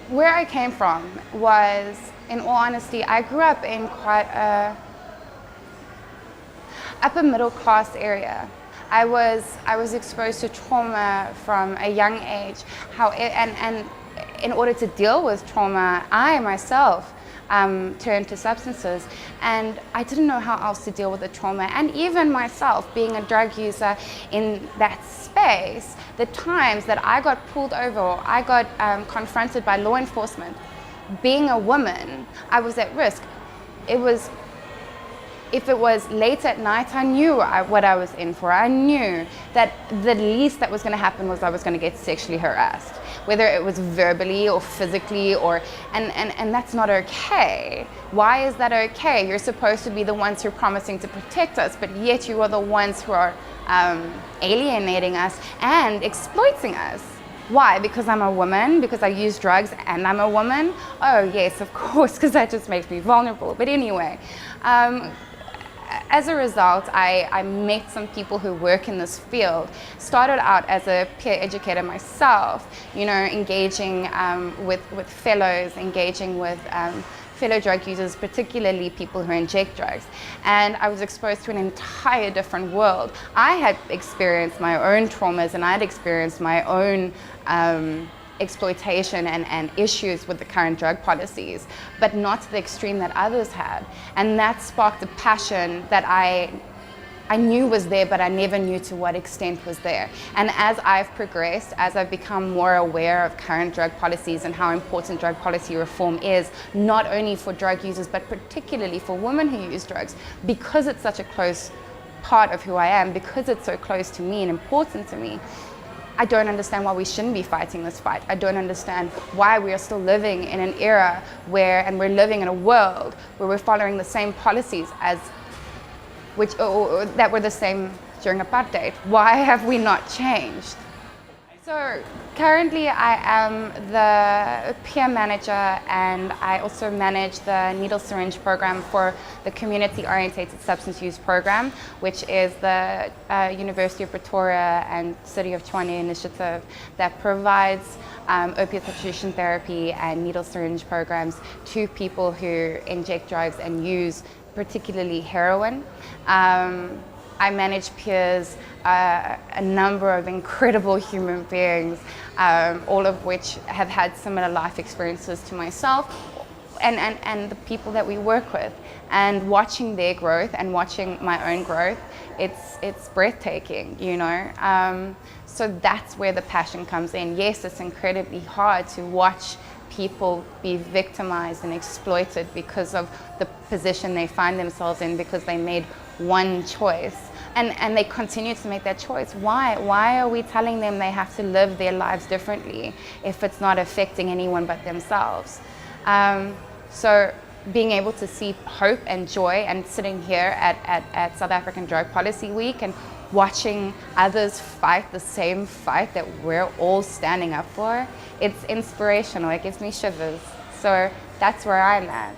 Where I came from was, in all honesty, I grew up in quite a upper middle class area. I was exposed to trauma from a young age. And in order to deal with trauma, I myself turned to substances, and I didn't know how else to deal with the trauma. And even myself, being a drug user in that space, the times that I got pulled over or I got confronted by law enforcement, being a woman, I was at risk. If it was late at night, I knew what I was in for. I knew that the least that was going to happen was I was going to get sexually harassed, whether it was verbally or physically, and that's not okay. Why is that okay? You're supposed to be the ones who are promising to protect us, but yet you are the ones who are alienating us and exploiting us. Why? Because I'm a woman? Because I use drugs and I'm a woman? Oh yes, of course, because that just makes me vulnerable. But anyway, as a result, I met some people who work in this field. Started out as a peer educator myself, you know, engaging with fellows, engaging with fellow drug users, particularly people who inject drugs. And I was exposed to an entire different world. I had experienced my own traumas, and I had experienced my own exploitation and issues with the current drug policies, but not to the extreme that others had. And that sparked a passion that I knew was there, but I never knew to what extent was there. And as I've progressed, as I've become more aware of current drug policies and how important drug policy reform is, not only for drug users, but particularly for women who use drugs, because it's such a close part of who I am, because it's so close to me and important to me, I don't understand why we shouldn't be fighting this fight. I don't understand why we are still living in an era and we're living in a world where we're following the same policies that were the same during apartheid. Why have we not changed? So currently I am the peer manager, and I also manage the needle syringe program for the community orientated substance use program, which is the University of Pretoria and City of Tshwane initiative that provides opiate substitution therapy and needle syringe programs to people who inject drugs and use particularly heroin. I manage peers, a number of incredible human beings, all of which have had similar life experiences to myself, and the people that we work with. And watching their growth and watching my own growth, it's breathtaking, you know. So that's where the passion comes in. Yes, it's incredibly hard to watch people be victimized and exploited because of the position they find themselves in, because they made one choice, and they continue to make that choice. Why are we telling them they have to live their lives differently if it's not affecting anyone but themselves? So being able to see hope and joy, and sitting here at South African Drug Policy Week and watching others fight the same fight that we're all standing up for, it's inspirational. It gives me shivers. So that's where I'm at.